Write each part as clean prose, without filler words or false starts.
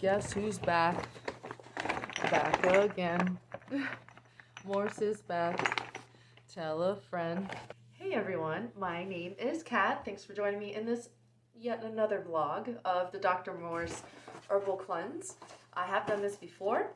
Guess who's back? Back again. Morse is back. Tell a friend. Hey everyone, my name is Kat. Thanks for joining me in this yet another vlog of the Dr. Morse Herbal Cleanse. I have done this before.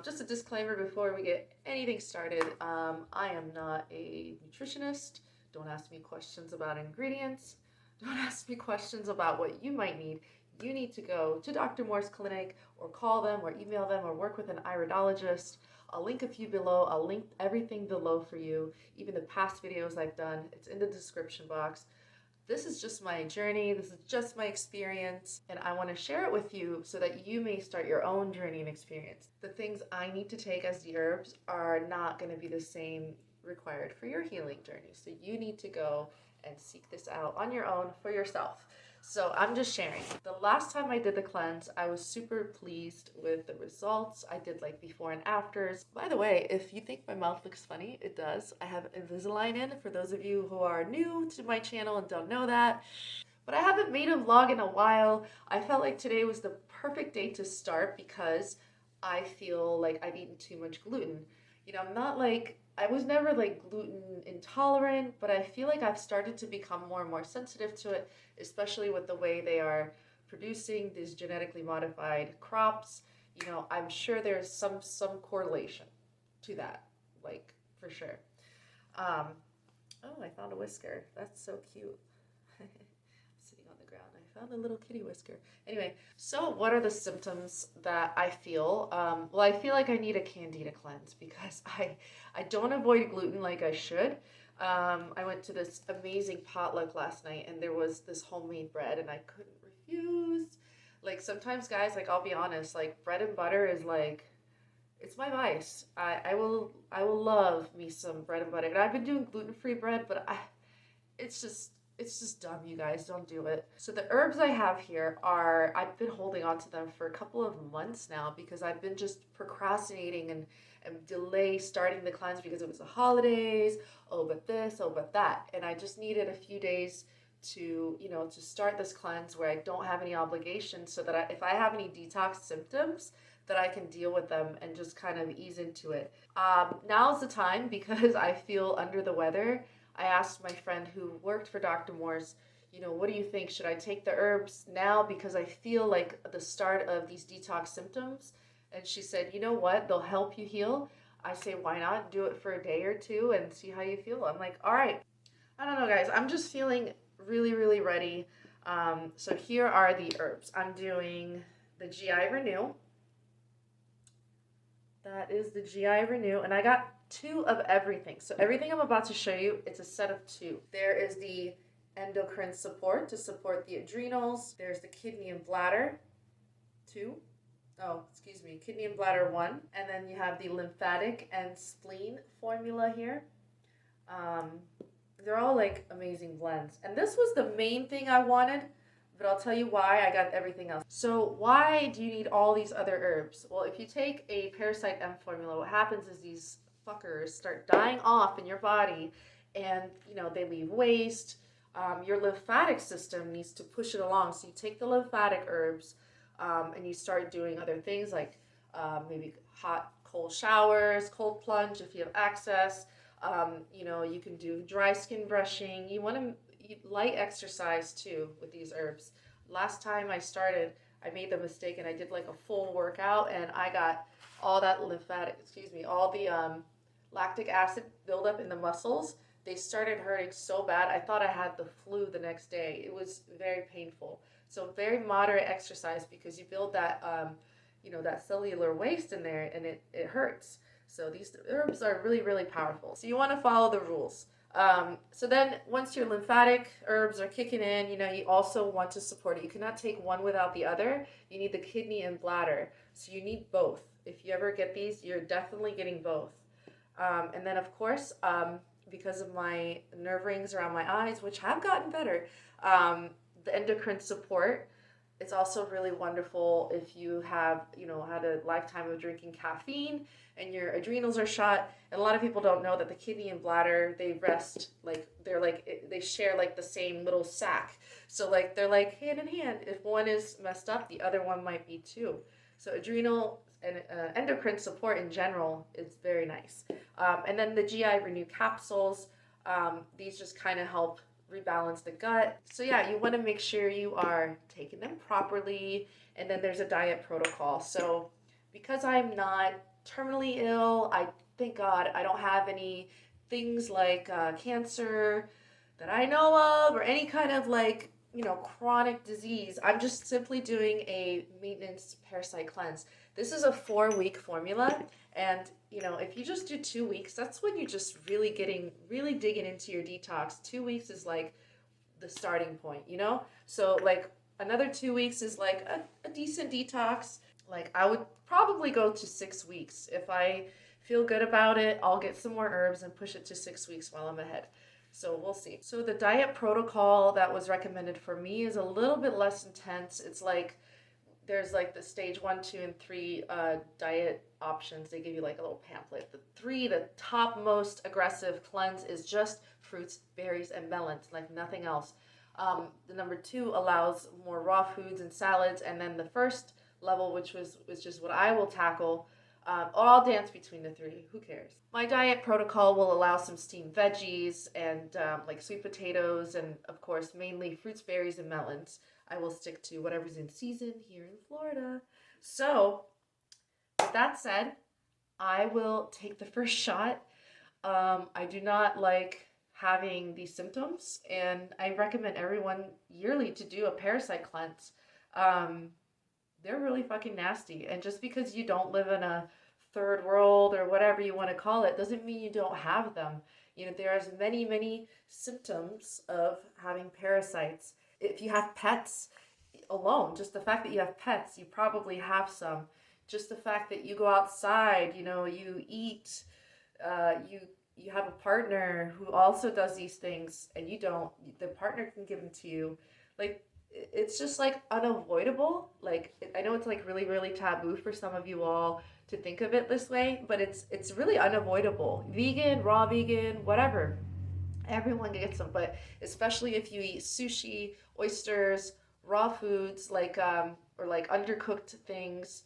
Just a disclaimer before we get anything started. I am not a nutritionist. Don't ask me questions about ingredients. Don't ask me questions about what you might need. You need to go to Dr. Moore's clinic or call them or email them or work with an iridologist. I'll link a few below. I'll link everything below for you. Even the past videos I've done, it's in the description box. This is just my journey, this is just my experience, and I want to share it with you so that you may start your own journey and experience. The things I need to take as the herbs are not going to be the same required for your healing journey. So you need to go and seek this out on your own for yourself. So I'm just sharing. The last time I did the cleanse, I was super pleased with the results. I did like before and afters. By the way, if you think my mouth looks funny, it does. I have Invisalign in for those of you who are new to my channel and don't know that. But I haven't made a vlog in a while. I felt like today was the perfect day to start because I feel like I've eaten too much gluten. You know, I'm not like, I was never like gluten intolerant, but I feel like I've started to become more and more sensitive to it, especially with the way they are producing these genetically modified crops. You know, I'm sure there's some correlation to that, like for sure. Um, oh, I found a whisker. That's so cute. Sitting on the ground. I found a little kitty whisker. Anyway, so what are the symptoms that I feel? Well, I feel like I need a candida cleanse because I don't avoid gluten like I should. I went to this amazing potluck last night and there was this homemade bread and I couldn't refuse. Like sometimes guys, like I'll be honest, like bread and butter is like, it's my vice. I will love me some bread and butter. And I've been doing gluten-free bread, but it's just dumb, you guys. Don't do it. So the herbs I have here are, I've been holding on to them for a couple of months now because I've been just procrastinating and delay starting the cleanse because it was the holidays. Oh, but this, oh, but that. And I just needed a few days to, to start this cleanse where I don't have any obligations so that if I have any detox symptoms, that I can deal with them and just kind of ease into it. Now's the time because I feel under the weather. I asked my friend who worked for Dr. Morse, what do you think? Should I take the herbs now because I feel like the start of these detox symptoms? And she said, you know what? They'll help you heal. I say, why not do it for a day or two and see how you feel? I'm like, all right. I don't know, guys. I'm just feeling really, really ready. So here are the herbs. I'm doing the GI Renew. That is the GI Renew, and I got 2 of everything. So everything I'm about to show you, it's a set of 2. There is the endocrine support to support the adrenals. There's the kidney and bladder, 2. Oh, excuse me, kidney and bladder 1. And then you have the lymphatic and spleen formula here. They're all like amazing blends. And this was the main thing I wanted, but I'll tell you why I got everything else. So why do you need all these other herbs? Well, if you take a Parasite M formula, what happens is these fuckers start dying off in your body and, they leave waste. Your lymphatic system needs to push it along. So you take the lymphatic herbs and you start doing other things like maybe hot, cold showers, cold plunge if you have access. You can do dry skin brushing. You want to light exercise too with these herbs. Last time I started, I made the mistake and I did like a full workout and I got all that all the lactic acid buildup in the muscles. They started hurting so bad. I thought I had the flu the next day. It was very painful. So very moderate exercise because you build that, that cellular waste in there and it hurts. So these herbs are really, really powerful. So you want to follow the rules. So then once your lymphatic herbs are kicking in, you also want to support it. You cannot take one without the other. You need the kidney and bladder. So you need both. If you ever get these, you're definitely getting both. And then of course, because of my nerve rings around my eyes, which have gotten better, the endocrine support, It's also really wonderful if you have, had a lifetime of drinking caffeine and your adrenals are shot. And a lot of people don't know that the kidney and bladder, they rest like they share like the same little sac. So like they're like hand in hand. If one is messed up, the other one might be too. So adrenal and endocrine support in general is very nice. And then the GI Renew capsules, these just kind of help rebalance the gut. So yeah, you want to make sure you are taking them properly. And then there's a diet protocol. So because I'm not terminally ill, I thank God I don't have any things like cancer that I know of, or any kind of like, chronic disease. I'm just simply doing a maintenance parasite cleanse. This is a 4-week formula. And, if you just do 2 weeks, that's when you're just really digging into your detox. 2 weeks is like the starting point, So like another 2 weeks is like a decent detox. Like I would probably go to 6 weeks. If I feel good about it, I'll get some more herbs and push it to 6 weeks while I'm ahead. So we'll see. So the diet protocol that was recommended for me is a little bit less intense. It's like there's like the stage 1, 2, and 3 diet options. They give you like a little pamphlet. The top most aggressive cleanse is just fruits, berries, and melons, like nothing else. The number 2 allows more raw foods and salads, and then the first level, which was just what I will tackle, or I'll dance between the 3. Who cares? My diet protocol will allow some steamed veggies and like sweet potatoes, and of course mainly fruits, berries, and melons. I will stick to whatever's in season here in Florida. So, with that said, I will take the first shot. I do not like having these symptoms, and I recommend everyone yearly to do a parasite cleanse. They're really fucking nasty, and just because you don't live in a third world or whatever you want to call it doesn't mean you don't have them. There's many symptoms of having parasites. If you have pets alone, just the fact that you have pets, you probably have some. Just the fact that you go outside, you eat, you have a partner who also does these things and you don't, the partner can give them to you. Like, it's just like unavoidable. Like, I know it's like really taboo for some of you all to think of it this way, but it's really unavoidable. Vegan, raw vegan, whatever. Everyone gets them, but especially if you eat sushi, oysters, raw foods, like or like undercooked things.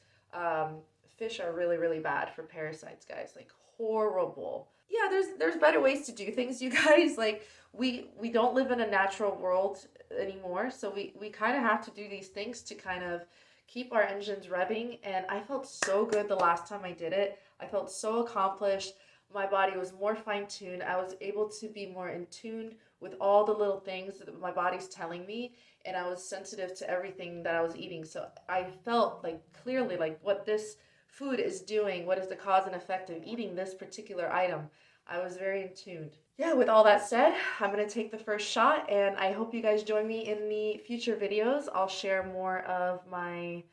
Fish are really bad for parasites, guys. Like horrible. Yeah, there's better ways to do things, you guys. Like we don't live in a natural world anymore, so we kind of have to do these things to kind of keep our engines revving. And I felt so good the last time I did it. I felt so accomplished. My body was more fine-tuned. I was able to be more in tune with all the little things that my body's telling me, and I was sensitive to everything that I was eating. So I felt like clearly like what this food is doing, what is the cause and effect of eating this particular item. I was very in tune. Yeah, with all that said, I'm going to take the first shot, and I hope you guys join me in the future videos. I'll share more of my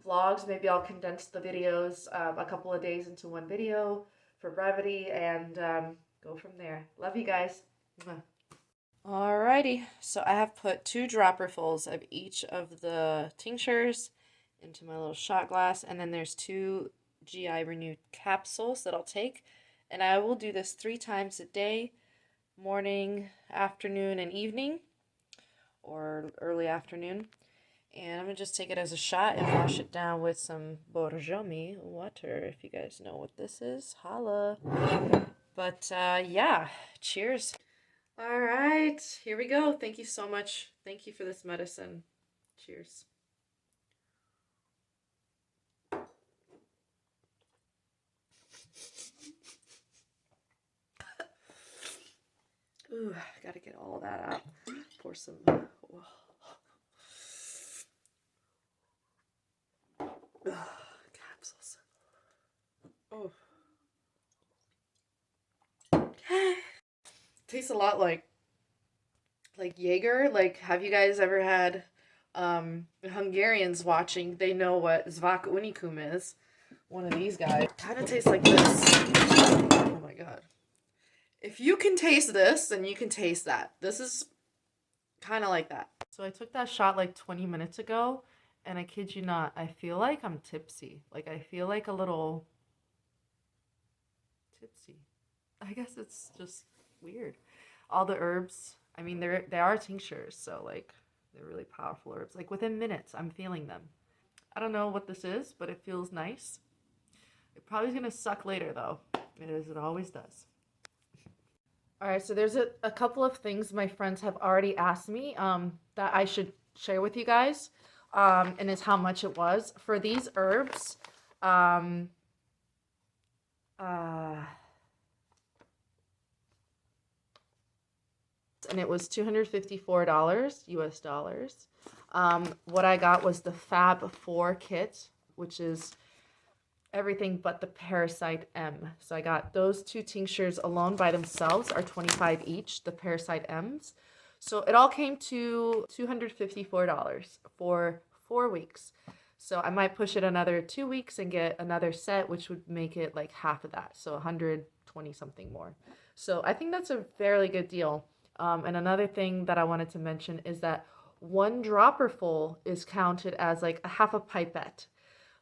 vlogs. Maybe I'll condense the videos a couple of days into one video for brevity, and go from there. Love you guys. Alrighty, so I have put 2 dropperfuls of each of the tinctures into my little shot glass, and then there's 2 GI Renew capsules that I'll take, and I will do this 3 times a day, morning, afternoon, and evening, or early afternoon. And I'm going to just take it as a shot and wash it down with some Borjomi water. If you guys know what this is, holla. But yeah, cheers. All right, here we go. Thank you so much. Thank you for this medicine. Cheers. Ooh, I gotta get all of that out. Pour some. Oh. Capsules. Oh. Tastes a lot like Jaeger. Like, have you guys ever had Hungarians watching? They know what Zvak Unicum is. One of these guys. Kind of tastes like this. Oh my god. If you can taste this, then you can taste that. This is kind of like that. So I took that shot like 20 minutes ago, And I kid you not, I feel like I'm tipsy. Like I feel like a little tipsy. I guess it's just weird. All the herbs, I mean, they are tinctures, so like they're really powerful herbs. Like within minutes, I'm feeling them. I don't know what this is, but it feels nice. It probably is gonna suck later though, as it always does. All right, so there's a couple of things my friends have already asked me that I should share with you guys, and it's how much it was for these herbs. Um, uh, and it was $254 US dollars. What I got was the Fab 4 kit, which is everything but the Parasite M. So I got those two tinctures alone by themselves are 25 each, the Parasite M's. So it all came to $254 for 4 weeks. So I might push it another 2 weeks and get another set, which would make it like half of that. So 120 something more. So I think that's a fairly good deal. And another thing that I wanted to mention is that one dropper full is counted as like a half a pipette.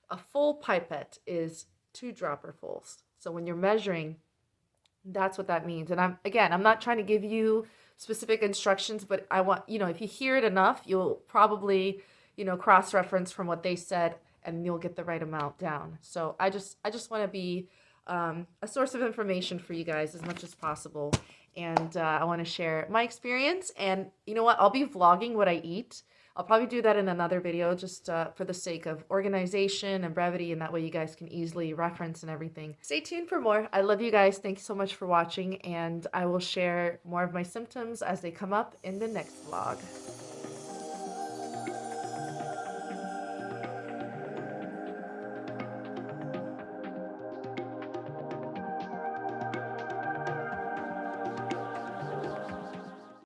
A full pipette is 2 dropperfuls. So when you're measuring, that's what that means. And I'm not trying to give you specific instructions, but I want, if you hear it enough, you'll probably, cross-reference from what they said and you'll get the right amount down. So I just want to be a source of information for you guys as much as possible. And I want to share my experience. And you know what? I'll be vlogging what I eat. I'll probably do that in another video just for the sake of organization and brevity, and that way you guys can easily reference and everything. Stay tuned for more. I love you guys. Thanks so much for watching, and I will share more of my symptoms as they come up in the next vlog.